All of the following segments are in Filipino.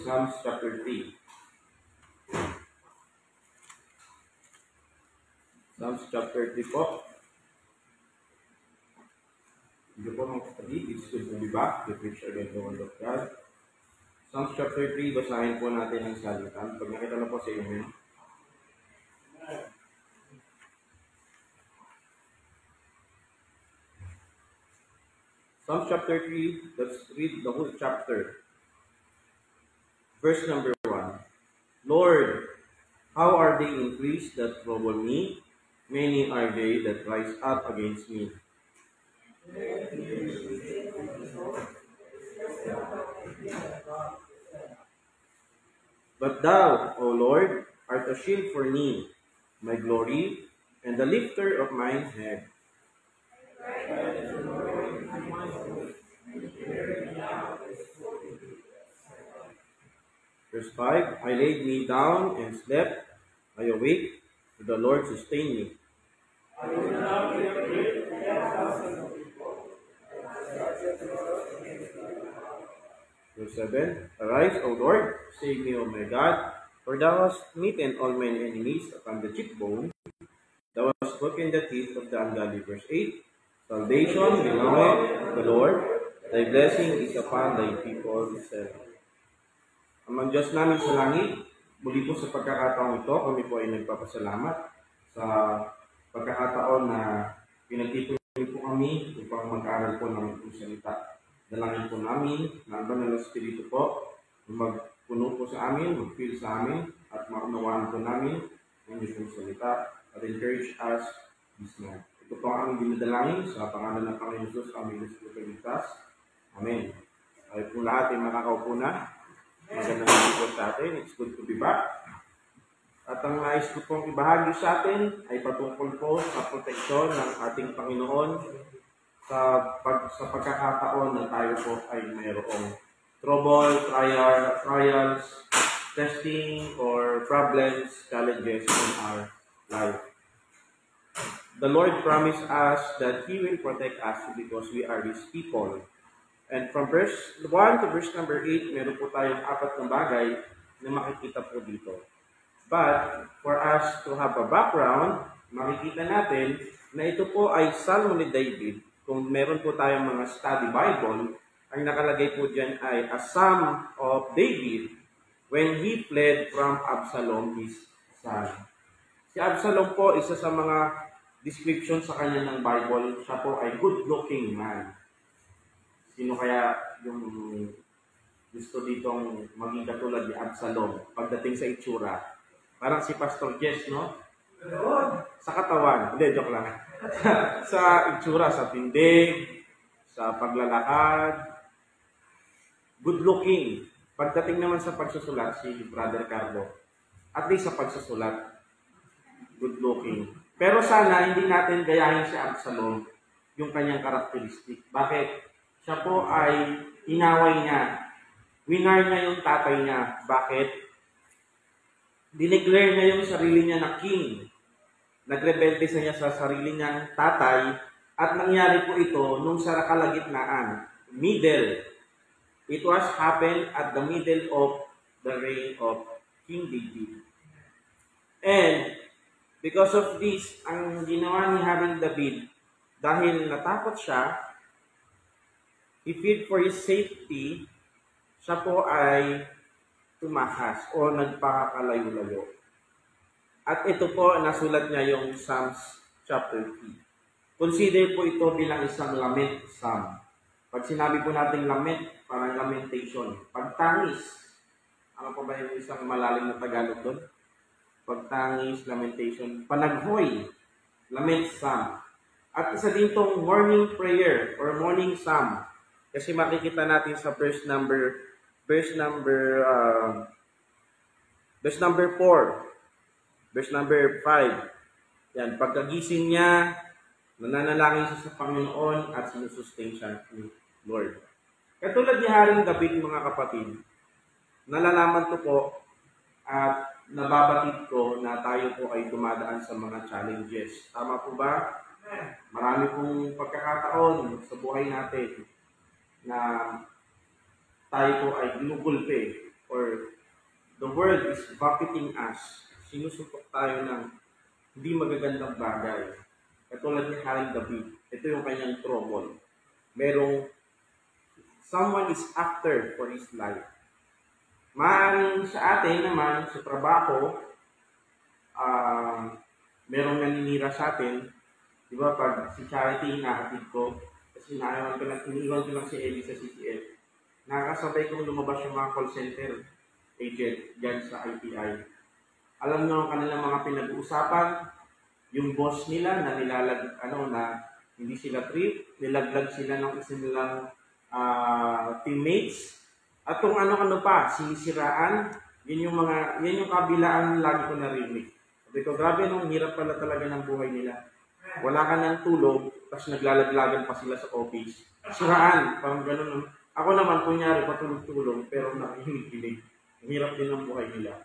Psalms chapter 3. Psalms chapter 3 po. Hindi po mga kapatid, it's good to be back to preach again the word of God. Psalms chapter 3, basahin po natin ang salitan. Pag nakita na po sa inyo. Psalms chapter 3, let's read the whole chapter. Verse number 1. Lord, how are they increased that trouble me? Many are they that rise up against me. But thou, O Lord, art a shield for me, my glory, and the lifter of mine head. Verse 5, I laid me down and slept, I awake, for the Lord sustained me. Verse 7, arise, O Lord, save me, O my God, for thou hast smitten all mine enemies upon the cheekbone, thou hast broken the teeth of the ungodly. Verse 8, salvation belongeth to the Lord, thy blessing is upon thy people, etc. Amang Diyos namin sa langit, muli po sa pagkakataon ito, kami po ay nagpapasalamat sa pagkakataon na pinagtipon po kami upang mag-aral po ng itong salita. Dalangin po namin na ang Banal na Espiritu po magpuno po sa amin, mag-fill sa amin, at maunawaan po namin ang itong salita at encourage us this night. Ito po ang aming dinadalangin sa pangalan ng Panginoon Jesus, aming Diyos. Amen. Ay po lahat ay makakaupo na. Magandang gabi po sa atin. It's good to be back. At ang nais ko pong ibahagi sa atin ay patungkol po sa proteksyon ng ating Panginoon sa pagkakataon na tayo po ay mayroong trouble, trials, testing, or problems, challenges in our life. The Lord promised us that He will protect us because we are His people. And from verse 1 to verse number 8, meron po tayong 4 na bagay na makikita po dito. But for us to have a background, makikita natin na ito po ay Salmo ni David. Kung meron po tayong mga study Bible, ang nakalagay po dyan ay a Psalm of David when he fled from Absalom, his son. Si Absalom po, isa sa mga description sa kanya ng Bible, siya po ay good-looking man. Sino kaya yung gusto ditong maging katulad ni Absalom pagdating sa itsura? Parang si Pastor Jess, no? Sa katawan. Hindi, joke lang. Sa itsura, sa tindig, sa paglalakad. Good looking. Pagdating naman sa pagsusulat, si Brother Carlo, at least sa pagsusulat, good looking. Pero sana hindi natin gayahin si Absalom yung kanyang karakteristik. Bakit? Siya po ay inaway niya. Winar niya yung tatay niya. Bakit? Dineclare niya yung sarili niya na king. Nagrebelde niya sa sarili niyang tatay. At nangyari po ito nung sa kalagitnaan. Middle. It was happened at the middle of the reign of King David. And because of this, ang ginawa ni Haring David, dahil natakot siya, he feared for his safety, siya po ay tumakas o nagpakakalayo-layo. At ito po, nasulat niya yung Psalms chapter 3. Consider po ito bilang isang lament psalm. Pag sinabi po natin lament, parang lamentation. Pagtangis. Ano po ba yung isang malalim na Tagalog doon? Pagtangis, lamentation. Panaghoy, lament psalm. At isa din itong morning prayer or morning psalm. Kasi makikita natin sa verse number Verse number 4. Verse number 5. Yan, pagkagising niya, nananalangin siya sa Panginoon at sinusustain siya ni Lord. Katulad ni Haring David, mga kapatid, nalalaman ko po at nababatid ko na tayo po ay dumadaan sa mga challenges. Tama po ba? Marami pong pagkakataon sa buhay natin na tayo po ay ginugulpe or the world is buffeting us. Sinusuntok tayo ng hindi magagandang bagay. Katulad ni Haring David, ito yung kanyang trouble. Merong someone is after for his life. Maaaring sa atin naman, sa trabaho, merong naninira sa atin. Di ba, pag si Charity hinahatid ko, kasi iniwan ko lang si Ellie sa CCF, nakakasabay kong lumabas yung mga call center agent dyan sa ITI. Alam nyo ang kanilang mga pinag-uusapan, yung boss nila na na hindi sila trip, nilaglag sila ng isa nilang teammates, at kung ano-ano pa, sinisiraan, yan yung kabilaan lagi ko narinig. Sabi ko, grabe, nung hirap pala talaga ng buhay nila. Wala ka ng tulog, tapos naglalaglagan pa sila sa office. Siraan, parang ganun. Ako naman, kunyari, patulog-tulog, pero nakikinig. Hirap din ang buhay nila.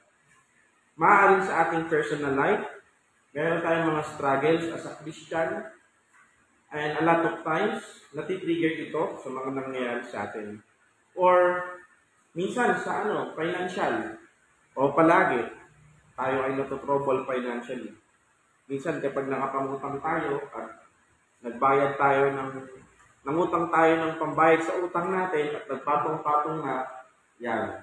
Maaaring sa ating personal life, meron tayong mga struggles as a Christian, and a lot of times, natitrigger ito sa mga nangyayari sa atin. Or, minsan sa financial, o palagi, tayo ay natotrouble financially. Minsan kapag nakapangutang tayo at nagbayad tayo nangutang tayo ng pambayad sa utang natin at nagpatong-patong na, yan,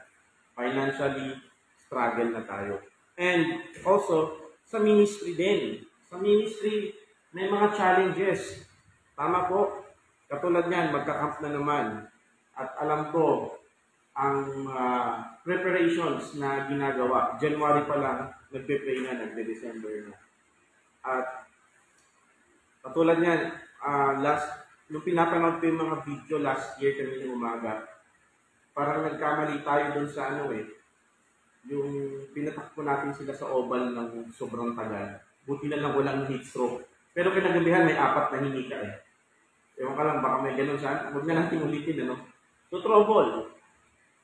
financially struggle na tayo. And also, sa ministry din. Sa ministry, may mga challenges. Tama po, katulad yan, magkakamp na naman. At alam ko, ang preparations na ginagawa, January pa lang, nagpe-pray na, nagde-December na. At katulad niyan, nung pinapanood ko yung mga video last year kanina umaga, parang nagkamali tayo dun sa yung pinatakbo natin sila sa oval ng sobrang tagal. Buti na lang walang heat stroke. Pero kinagabihan may 4 na hinika Ewan ka lang, baka may ganun saan. Huwag na natin ulitin, So, trouble.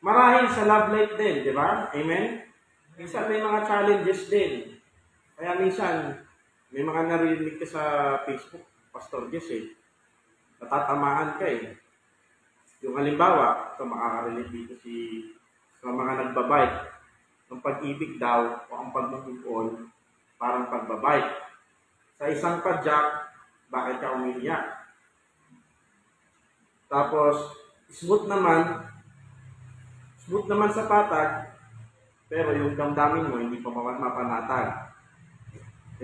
Marahil sa love life din, di ba? Amen? Minsan may mga challenges din. Kaya minsan, may mga narinig ka sa Facebook, Pastor Jess natatamaan ka Yung halimbawa, ito makaka-relate dito sa mga nagbabike. Ang pag-ibig daw o ang pag-move on, parang pagbabike. Sa isang padyak, bakit ka umiiyak? Tapos, smooth naman sa patag, pero yung damdamin mo, hindi pa mapanatag.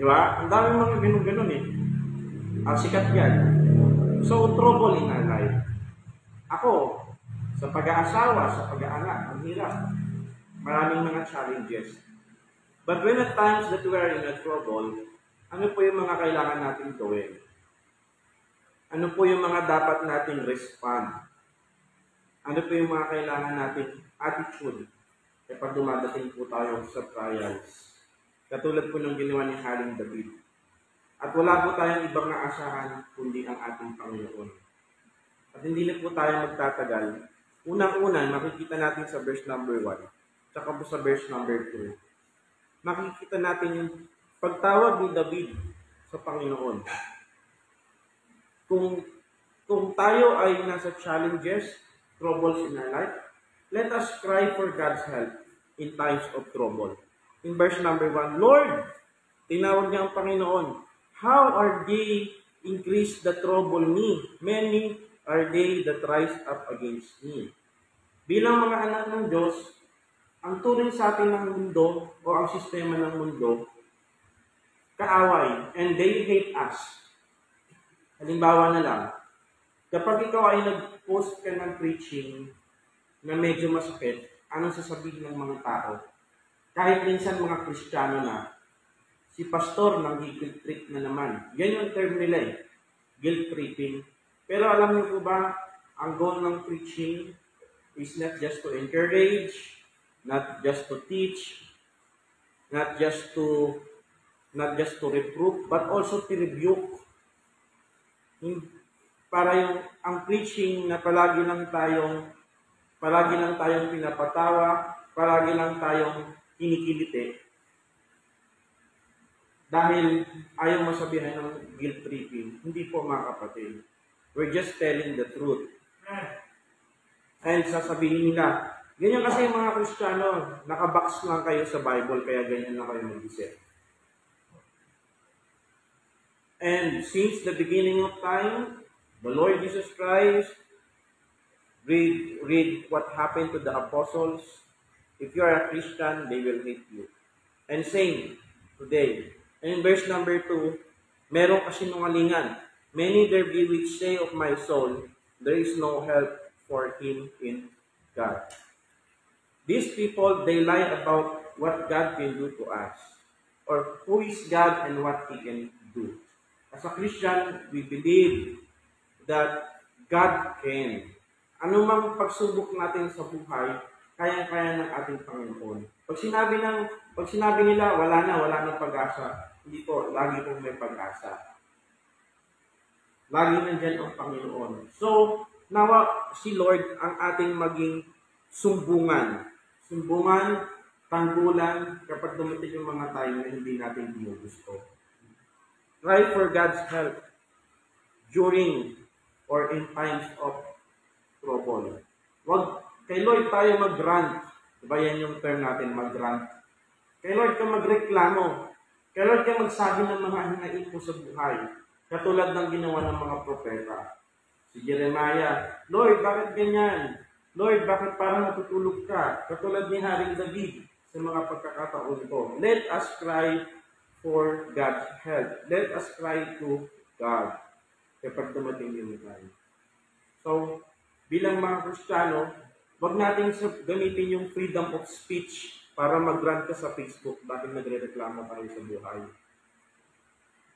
Di ba? Ang daming mga ganun-ganun Ang sikat yan. So, trouble in our life. Ako, sa pag-aasawa, sa pag-aanak, ang hirap. Maraming mga challenges. But when at times that we are in a trouble, ano po yung mga kailangan natin gawin? Ano po yung mga dapat nating respond? Ano po yung mga kailangan nating attitude kapag dumadating po tayo sa trials? Katulad po ng ginawa ni Haring David. At wala po tayong ibang naasahan kundi ang ating Panginoon. At hindi na po tayo magtatagal. Unang-una, makikita natin sa verse number 1, tsaka po sa verse number 2. Makikita natin yung pagtawag ni David sa Panginoon. Kung tayo ay nasa challenges, troubles in our life, let us cry for God's help in times of trouble. In verse number 1, Lord, tinawag niya ang Panginoon, how are they increase that trouble me? Many are they that rise up against me. Bilang mga anak ng Diyos, ang turing sa atin ng mundo o ang sistema ng mundo, kaaway, and they hate us. Halimbawa na lang, kapag ikaw ay nag-post ka ng preaching na medyo masakit, anong sasabihin ng mga tao? Kahit minsan mga Kristiyano na, si pastor nang guilt trip na naman. Yan yung term nila guilt tripping. Pero alam niyo po ba, ang goal ng preaching is not just to encourage, not just to teach, not just to reprove, but also to rebuke. Para ang preaching na palagi lang tayong pinapatawa, palagi lang tayong kinikiliti. Dahil ayaw masabihan ng guilt tripping. Hindi po, mga kapatid. We're just telling the truth. And sasabihin nila, ganyan kasi yung mga Kristiyano, nakabox lang kayo sa Bible, kaya ganyan lang kayo mag-isip. And since the beginning of time, the Lord Jesus Christ, read what happened to the apostles. If you are a Christian, they will hate you. And same today. And in verse number 2, meron kasinungalingan. Many there be which say of my soul, there is no help for him in God. These people, they lie about what God can do to us. Or who is God and what He can do. As a Christian, we believe that God can. Anumang pagsubok natin sa buhay, kayang-kaya ng ating Panginoon. Pag sinabi nila, wala nang pag-asa. Hindi po, lagi pong may pag-asa. Lagi nandyan ang Panginoon. So, nawa si Lord ang ating maging sumbungan. Sumbungan, tanggulan, kapag dumating yung mga time na hindi natin ginugusto. Try for God's help during or in times of trouble. Kay Lord tayo mag-grant. Diba yan yung term natin, mag-grant. Kay Lord ka magreklamo. Kay Lord ka magsabi ng mga hinain mo sa buhay. Katulad ng ginawa ng mga propeta. Si Jeremiah, Lord, bakit ganyan? Lord, bakit parang natutulog ka? Katulad ni Haring David sa mga pagkakataon ko. Let us cry for God's help. Let us cry to God kapag dumating yung time. So, bilang mga Kristiyano, wag natin gamitin yung freedom of speech para mag-rant ka sa Facebook dahil nagre-reklamo tayo sa buhay.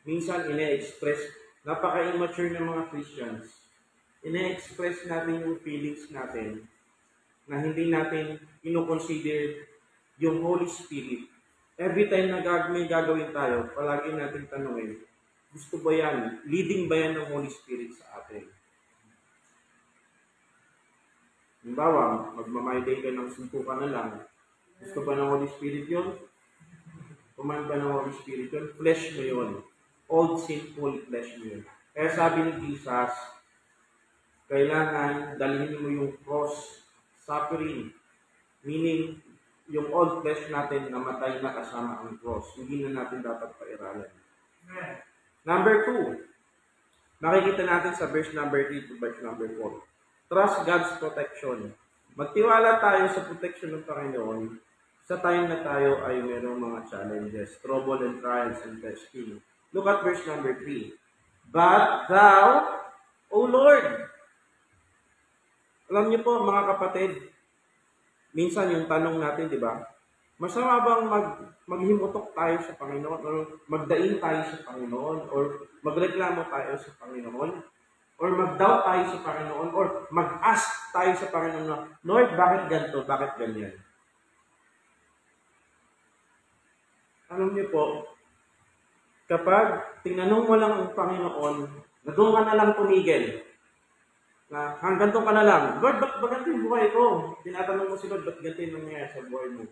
Minsan, ine-express, napaka-immature ng mga Christians. Ine-express natin yung feelings natin na hindi natin ino-consider yung Holy Spirit. Every time na may gagawin tayo, palagi natin tanungin, gusto ba yan? Leading ba yan ng Holy Spirit sa atin? Halimbawa, magmamay-day ka ng suntukan na lang. Gusto ba ng Holy Spirit yun? Kumain ba ng Holy Spirit yun? Flesh mo yun. Old sinful flesh mo yun. Kaya sabi ni Jesus, kailangan dalhin mo yung cross, suffering, meaning yung old flesh natin namatay na kasama ang cross. Hindi na natin dapat pairalan. Number 2, makikita natin sa verse number 3 to verse number 4. Trust God's protection. Magtiwala tayo sa protection ng Panginoon sa time na tayo ay mayroong mga challenges, trouble and trials and testing. Look at verse number 3. But thou, O Lord. Alam niyo po mga kapatid, minsan yung tanong natin, di ba? Masama bang maghimutok tayo sa Panginoon or magdaing tayo sa Panginoon or magreklamo tayo sa Panginoon or mag-doubt tayo sa Panginoon or mag-ask tayo sa Panginoon na, Lord, bakit ganito? Bakit ganyan? Alam niyo po, kapag tinanong mo lang ang Panginoon, doon ka na lang tumigil. Na hanggang doon ka na lang, Lord, ba't ganito yung buhay ko? Tinatanong mo si Lord, ba't ganito yung nangyayari sa buhay mo?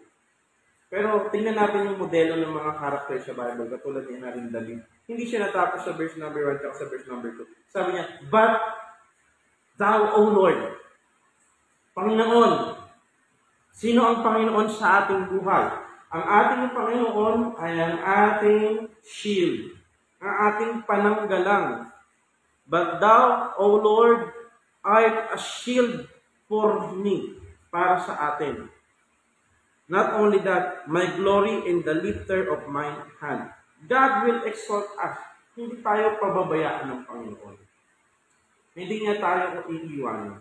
Pero tingnan natin yung modelo ng mga karakter sa Bible, katulad ni Haring David. Hindi siya natapos sa verse number 1 at sa verse number 2. Sabi niya, but thou, O Lord, Panginoon, sino ang Panginoon sa ating buhay? Ang ating Panginoon ay ang ating shield, ang ating pananggalang. But thou, O Lord, art a shield for me, para sa atin. Not only that, my glory and the lifter of my hand. God will exalt us. Hindi tayo pababayaan ng Panginoon. Hindi niya tayo iiwan.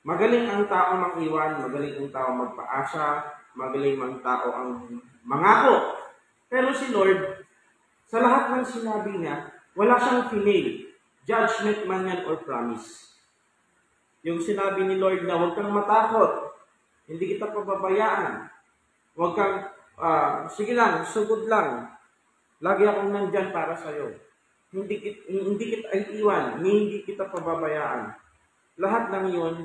Magaling ang tao mag-iwan, magaling ang tao magpaasa, magaling ang tao ang mangako. Pero si Lord, sa lahat ng sinabi niya, wala siyang finale, judgment man yan or promise. Yung sinabi ni Lord na huwag kang matakot, hindi kita pababayaan, huwag kang sige lang, sugod lang. Lagi akong nandyan para sa'yo. Hindi kita iiwan, hindi kita pababayaan. Lahat ng yun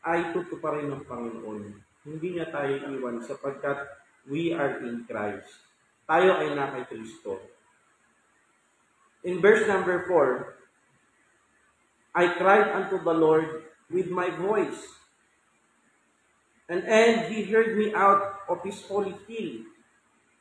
ay tutuparin ng Panginoon. Hindi niya tayo iwan sapagkat we are in Christ. Tayo ay na kay Kristo. In verse number 4, I cried unto the Lord with my voice, and He heard me out of His holy hill.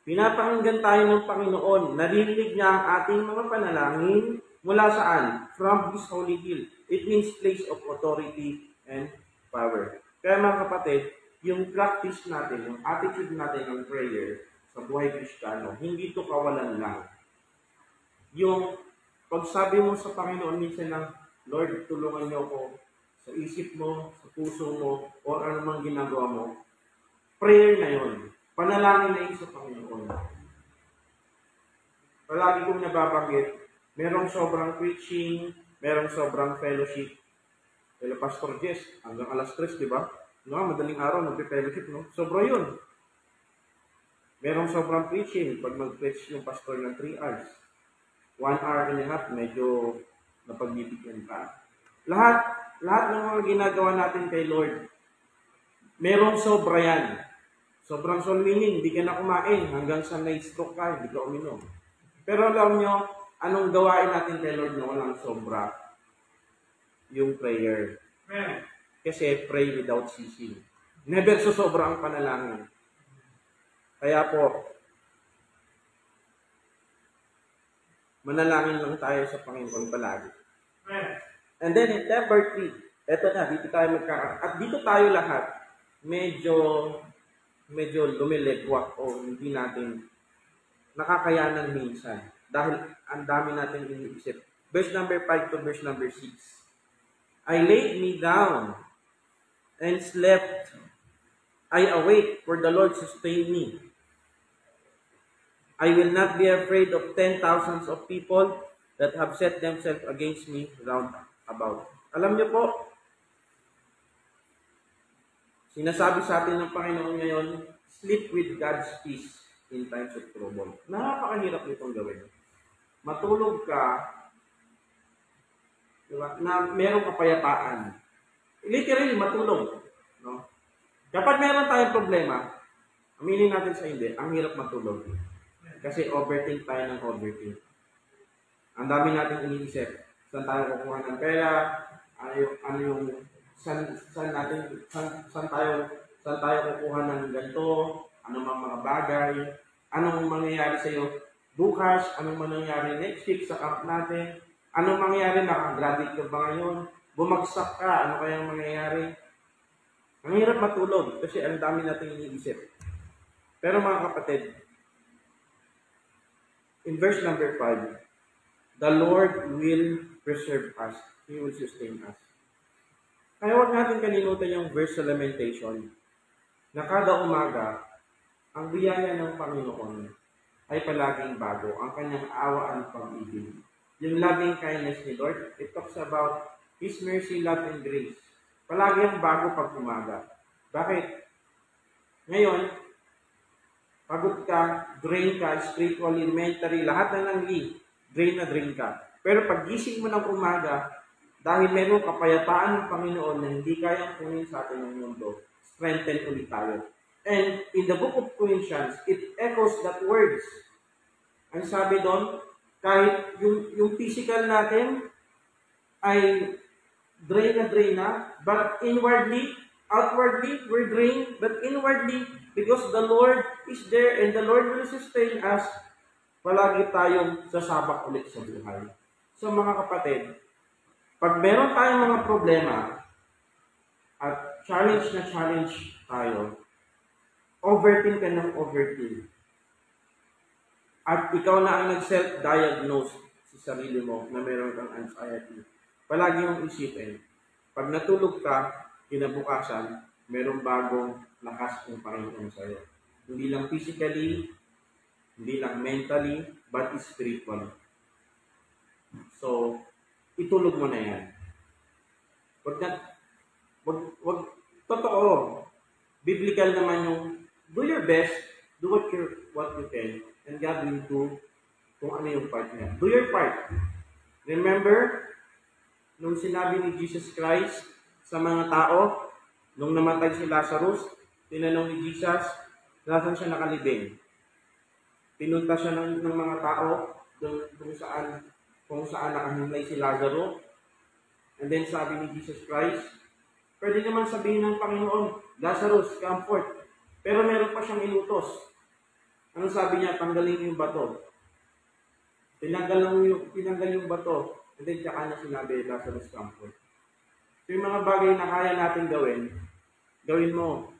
Pinapakinggan tayo ng Panginoon. Narinig niya ang ating mga panalangin mula saan? From His holy hill. It means place of authority and power. Kaya mga kapatid, yung practice natin, yung attitude natin ng prayer sa buhay Kristiyano, hindi ito kawalan lang. Yung pagsabi mo sa Panginoon minsan ng, Lord, tulungan niyo ako sa isip mo, sa puso mo, o ano mang ginagawa mo, prayer na yun. Panalangin na yun sa Panginoon. Palagi kong nababanggit, merong sobrang preaching, merong sobrang fellowship. Kaya Pastor Jess, hanggang alas 3, di ba? No, madaling araw, nagpe-fellowship, no? Sobra yun. Merong sobrang preaching, pag mag-preach yung pastor ng 3 hours. 1 hour and a half, medyo napagbibigyan ka. Lahat ng mga ginagawa natin kay Lord, merong sobra yan. Sobrang soul winning, hindi ka na kumain hanggang sa na-stroke ka, hindi ka uminom. Pero alam nyo, anong gawain natin kay Lord na walang sobra? Yung prayer. Kasi pray without ceasing. Never susobra ang panalangin. Kaya po, manalangin lang tayo sa Panginoon palagi. And then in number 3, eto na, dito tayo at dito tayo lahat, medyo lumilegwak o hindi natin nakakayanan minsan dahil ang dami natin iniisip. Verse number 5 to verse number 6. I laid me down and slept. I awake, for the Lord sustained me. I will not be afraid of 10,000s of people that have set themselves against me round about. Alam niyo po, sinasabi sa atin ng Panginoon ngayon, sleep with God's peace in times of trouble. Napakahirap nitong gawin. Matulog ka, diba, na merong kapayapaan. Literally, matulog. No? Kapag meron tayong problema, aminin natin sa hindi, ang hirap matulog. Kasi overthink tayo ng overthink. Ang dami natin iniisip. Saan tayo kukuha ng pera? Saan tayo kukuha ng ganito? Anong mga bagay? Anong mangyayari sa iyo bukas? Anong mangyayari next week sa camp natin? Anong mangyayari? Nakagraduate ka ba ngayon? Bumagsak ka? Ano kayang mangyayari? Ang hirap matulog kasi ang dami natin iniisip. Pero mga kapatid, in verse number 5, the Lord will preserve us. He will sustain us. Kaya huwag natin kalimutan yung verse sa Lamentation na kada umaga, ang biyaya ng Panginoon ay palaging bago. Ang kanyang awa at pag-ibig. Yung loving kindness ni Lord, it talks about His mercy, love, and grace. Palagi ang bago pag umaga. Bakit? Ngayon, pagod ka, drain ka, spiritually, mentally, lahat na ng drain ka. Pero pag gising mo ng umaga, dahil meron kapayapaan ng Panginoon na hindi kayang kunin sa atin ng mundo, strengthen ulit tayo. And in the book of Corinthians, it echoes that words. Ang sabi doon, kahit yung physical natin ay drain na, but inwardly, outwardly, we're drained, but inwardly, because the Lord is there and the Lord will sustain us, palagi tayong sasabak ulit sa buhay. So mga kapatid, pag meron tayong mga problema at challenge tayo, overthink ka ng overthink. At ikaw na ang nag-self-diagnose sa sarili mo na meron kang anxiety. Palagi mong isipin, pag natulog ka, kinabukasan, merong bagong lakas ng Panginoon sa'yo. Hindi lang physically, hindi lang mentally, but spiritually. So, itulog mo na yan. Wag, totoo, biblical naman yung, do Do what you can, and God will do kung ano yung part niya. Do your part. Remember, nung sinabi ni Jesus Christ sa mga tao, nung namatay si Lazarus, tinanong ni Jesus, nasan siya nakalibing? Pinunta siya ng mga tao kung saan nakahimlay si Lazarus. And then sabi ni Jesus Christ, pwede naman sabihin ng Panginoon, Lazarus, come forth. Pero meron pa siyang inutos. Ano sabi niya? Tanggalin yung bato. Tinanggal yung bato. And then tsaka niya sinabi, Lazarus, come forth. So yung mga bagay na kaya natin gawin mo.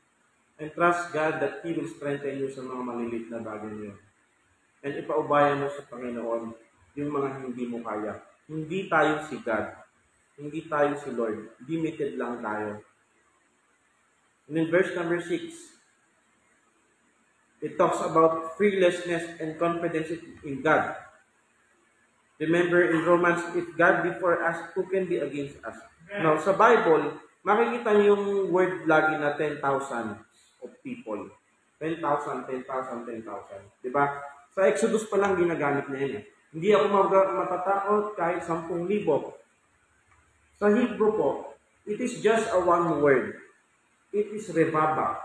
And trust God that He will strengthen you sa mga maliliit na bagay niyo. And ipaubayan mo sa Panginoon yung mga hindi mo kaya. Hindi tayo si God. Hindi tayo si Lord. Limited lang tayo. And in verse number 6, it talks about fearlessness and confidence in God. Remember in Romans, if God be for us, who can be against us? Now, sa Bible, makikita niyo yung word lagi na 10,000 of people. 10,000, 10,000, 10,000. Diba? Sa Exodus pa lang ginagamit niya yun. Hindi ako matatakot kahit 10,000. Sa Hebrew po, it is just a one word. It is revaba.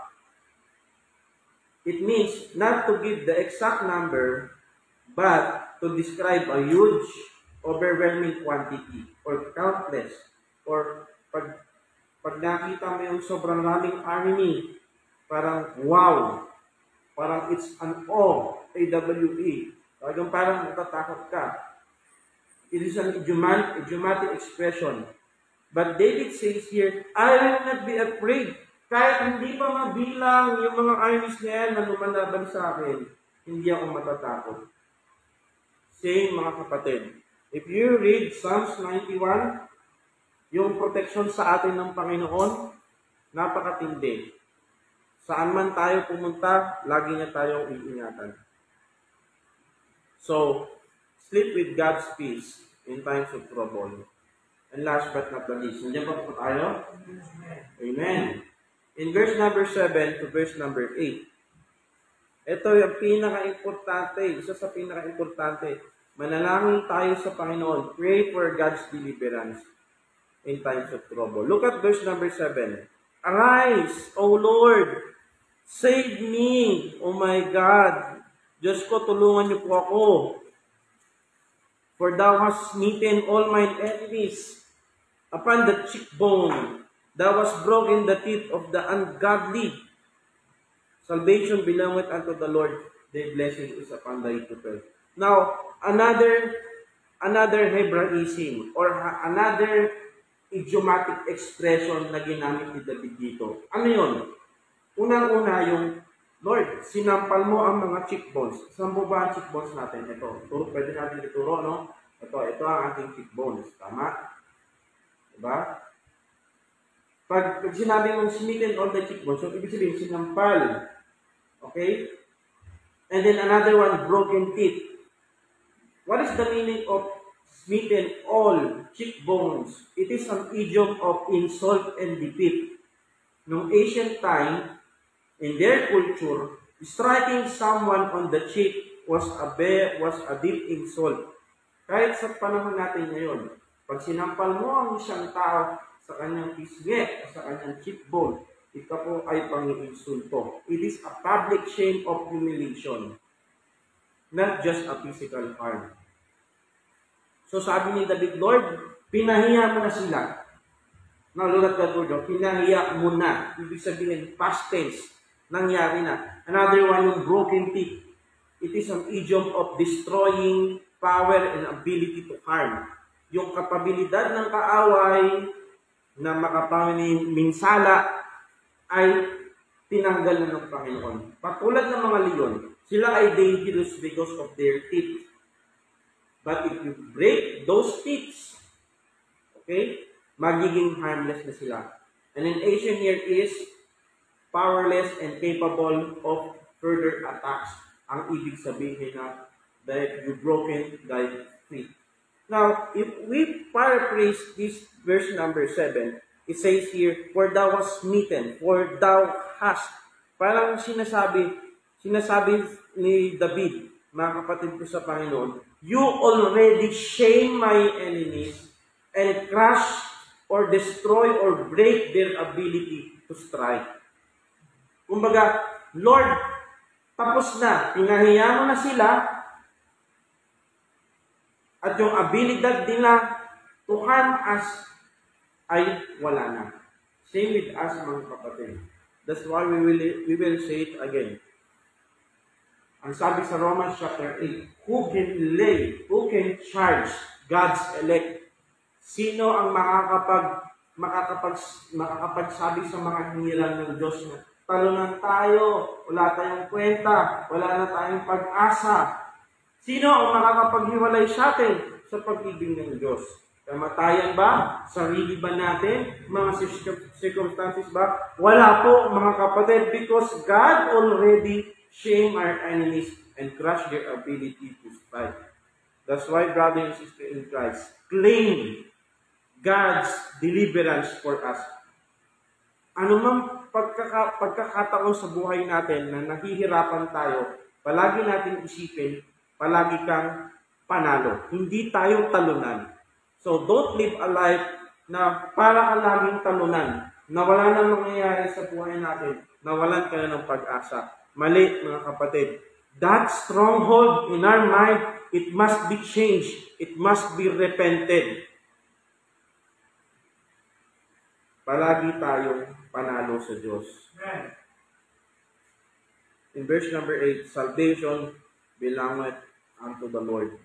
It means not to give the exact number, but to describe a huge, overwhelming quantity, or countless, or pag nakita mo yung sobrang raming army, parang wow, parang it's an awe, A-W-E, parang natatakot ka. It is an idiomatic expression. But David says here, I will not be afraid. Kahit hindi pa mabilang yung mga armies na yan na lumalaban sa akin, hindi ako matatakot. Same mga kapatid. If you read Psalms 91, yung protection sa atin ng Panginoon, napakatindi. Saan man tayo pumunta, lagi niya tayong iingatan. So, sleep with God's peace in times of trouble. And last but not the least, nandiyan ba po tayo? Amen. In verse number 7 to verse number 8, ito yung pinaka-importante, isa sa pinaka-importante. Manalangin tayo sa Panginoon. Pray for God's deliverance in times of trouble. Look at verse number 7. Arise, O Lord, save me, O my God. Diyos ko, tulungan niyo po ako. For thou hast smitten all mine enemies upon the cheekbone. Thou hast broken the teeth of the ungodly. Salvation belongeth unto the Lord. Their blessing is upon thy people. Now, another Hebraism or another idiomatic expression na ginamit ni David dito. Ano yun? Unang-una yung, Lord, sinampal mo ang mga cheekbones. Saan po ba ang cheekbones natin? Ito. Pwede natin ituro, no? Ito ang ating cheekbones. Tama? Diba? Pag sinabi mong smitten all the cheekbones, so ibig sabihin, sinampal. Okay? And then another one, broken teeth. What is the meaning of smitten all cheekbones? It is an idiom of insult and defeat. Noong ancient time, in their culture, striking someone on the cheek was a deep insult. Kahit sa panahon natin ngayon, pag sinampal mo ang isang tao sa kanyang pisngi, sa kanyang cheekbone, ito po ay pang-insulto. It is a public shame of humiliation, not just a physical harm. So sabi ni David, Lord, pinahiya mo na sila. Now, look at that word, pinahiya mo na. Ibig sabihin, past tense. Nangyari na. Another one, yung broken teeth. It is an idiom of destroying power and ability to harm. Yung kapabilidad ng kaaway na makapamiminsala ay tinanggal na ng Panginoon. Patulad ng mga leon, sila ay dangerous because of their teeth. But if you break those teeth, okay, magiging harmless na sila. And in Asian here is powerless and capable of further attacks. Ang ibig sabihin na that you broken thy feet. Now, if we paraphrase this verse number 7, it says here, for thou hast smitten, for thou hast. Parang sinasabi, Sinasabi ni David, mga kapatid ko sa Panginoon, you already shame my enemies and crush or destroy or break their ability to strike. Kumbaga, Lord, tapos na, pinahiya mo na sila at yung abilidad nila to harm us ay wala na. Same with us, mga kapatid. That's why we will say it again. Ang sabi sa Romans chapter 8, who can charge God's elect? Sino ang makakapagsabi sa mga hinirang ng Diyos na talunan tayo, wala tayong kwenta, wala na tayong pag-asa? Sino ang makakapaghiwalay sa atin sa pag-ibig ng Diyos? Kamatayan ba? Sarili ba natin? Mga circumstances ba? Wala po, mga kapatid, because God already shame our enemies and crush their ability to strike. That's why, brother and sister in Christ, claim God's deliverance for us. Ano mang pagkakataon sa buhay natin na nahihirapan tayo, palagi natin isipin, palagi kang panalo. Hindi tayo talunan. So don't live a life na para ka laging talunan, na wala nang mangyayari sa buhay natin, nawalan ka na ng pag-asa. Mali, mga kapatid. That stronghold in our mind, it must be changed. It must be repented. Palagi tayong panalo sa Diyos. In verse number 8, salvation belongeth unto the Lord.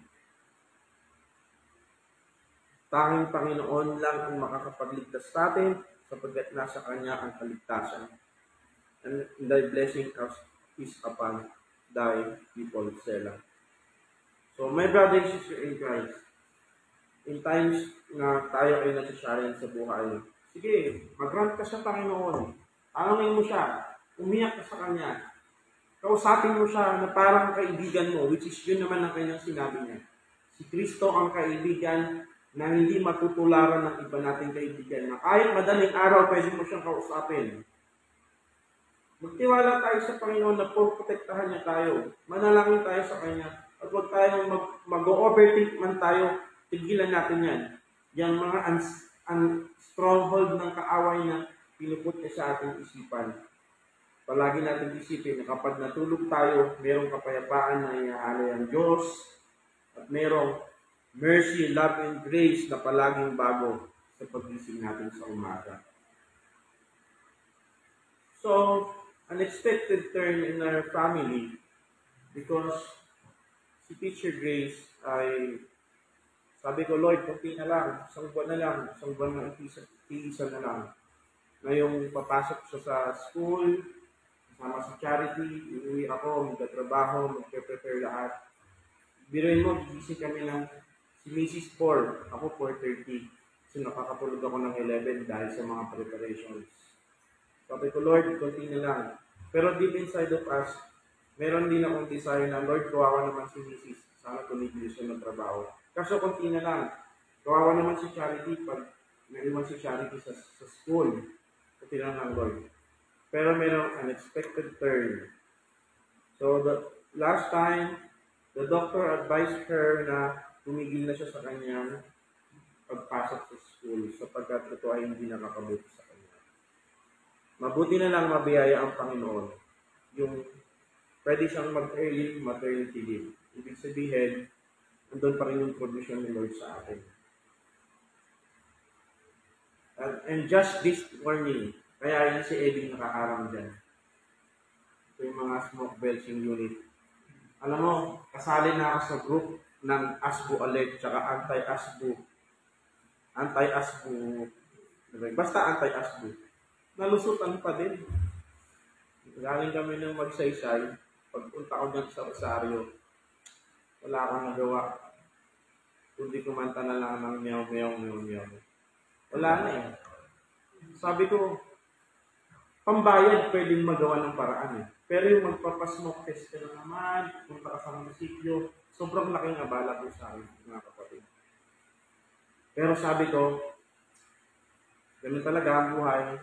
Tanging Panginoon lang ang makakapagligtas sa atin sapagkat nasa Kanya ang kaligtasan. And thy blessing is upon thy people, Selah. So, my brother and sister in Christ, in times na tayo ay nasa-challenge sa buhay, sige, mag-rant ka sa Panginoon. Tanungin mo siya, umiyak ka sa Kanya. Kausapin mo siya na parang kaibigan mo, which is yun naman ang kanyang sinabi niya. Si Kristo ang kaibigan na hindi matutularan ng iba nating kaibigan. Na kahit madaling araw, pwede mo siyang kausapin. Magtiwala tayo sa Panginoon na protektahan niya tayo. Manalangin tayo sa Kanya. At huwag tayong mag-overthink man tayo, tigilan natin yan. Yung mga stronghold ng kaaway na pinuput niya sa ating isipan. Palagi natin isipin na kapag natulog tayo, mayroong kapayapaan na iaalay ang Diyos at mayroong mercy, love, and grace na palaging bago sa pagising natin sa umaga. So, unexpected turn in our family because si Teacher Grace ay sabi ko, Lord, kunti na lang, isang buwan na isa na lang. Ngayong papasok siya sa school, kasama sa charity, uuwi ako, magtatrabaho, magpe-prepare lahat. Biruin mo, gigising kami ng si Mrs. 4, ako 4:30. So nakakapulog ako ng 11 dahil sa mga preparations. Sabi ko, Lord, kunti na lang. Pero deep inside of us, meron din akong desire na, Lord, kawawa naman si Mrs. Sana tumigil siya ng trabaho. Kaso kunti na lang. Kawawa naman si Charity pag naiwan si Charity sa school. Kunti na lang, Lord. Pero merong unexpected turn. So, the last time, the doctor advised her na tumigil na siya sa kanyang pagpasok sa school sapagkat ito ay hindi nakakabuti sa kanya. Mabuti na lang mabiyaya ang Panginoon. Yung pwede siyang mag-early maternity leave. Ibig sabihin, andun pa rin yung provision ni Lord sa atin. And just this morning, kaya yun si Eddie nakakarang dyan. Ito yung mga smoke belching unit. Alam mo, kasali na ako sa group ng ASBO Alert, tsaka anti-ASBO. Basta anti-ASBO. Nalusutan pa din. Galing kami ng magsaysay. Pagpunta ko dyan sa Rosario, wala akong nagawa. Kundi kumanta na lang ng meow, meow, meow, meow. Wala na eh. Sabi ko, pambayad pwedeng magawa ng paraan eh. Pero yung magpapasmoke test ka na naman, punta ka sa munisipyo, sobrang laking abala po sa akin, mga kapatid. Pero sabi ko, ganun talaga ang buhay.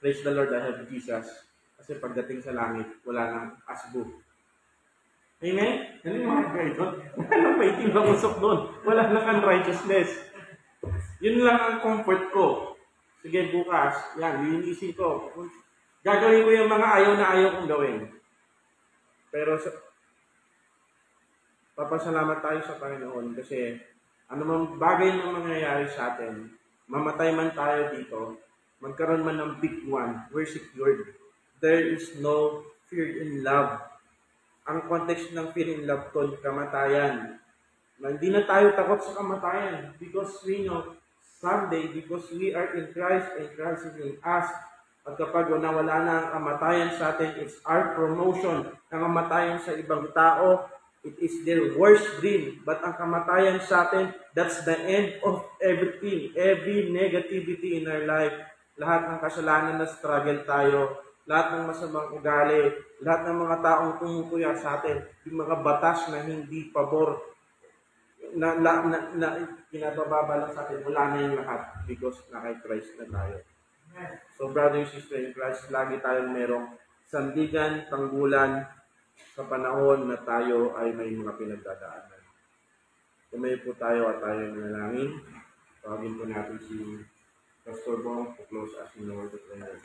Praise the Lord, I have Jesus. Kasi pagdating sa langit, wala nang asbo. Amen? Ano yung mga guy doon? Wala nang maitim na usok doon. Wala nang unrighteousness. Yun lang ang comfort ko. Sige, bukas, yan, linisin ko. Gagawin ko yung mga ayaw na ayaw kong gawin. Pero papasalamat tayo sa Panginoon kasi anumang bagay na mangyayari sa atin, mamatay man tayo dito, magkaroon man ng big one, we're secured. There is no fear in love. Ang context ng fear in love ko, kamatayan. Na hindi na tayo takot sa kamatayan because we know someday, because we are in Christ and Christ is in us. At kapag nawala na ang kamatayan sa atin, it's our promotion. Ang kamatayan sa ibang tao, it is their worst dream. But ang kamatayan sa atin, that's the end of everything. Every negativity in our life. Lahat ng kasalanan na struggle tayo. Lahat ng masamang ugali. Lahat ng mga taong tumutuya sa atin. Yung mga batas na hindi pabor na pinabababa lang sa atin, wala na yung lahat because na kay Christ na tayo. So brother and sister in Christ, lagi tayong merong sandigan, tanggulan sa panahon na tayo ay may mga pinagdadaanan. Tumayo po tayo at tayo nanalangin. Tawagin po natin si Pastor Bong to close us in the word of prayer.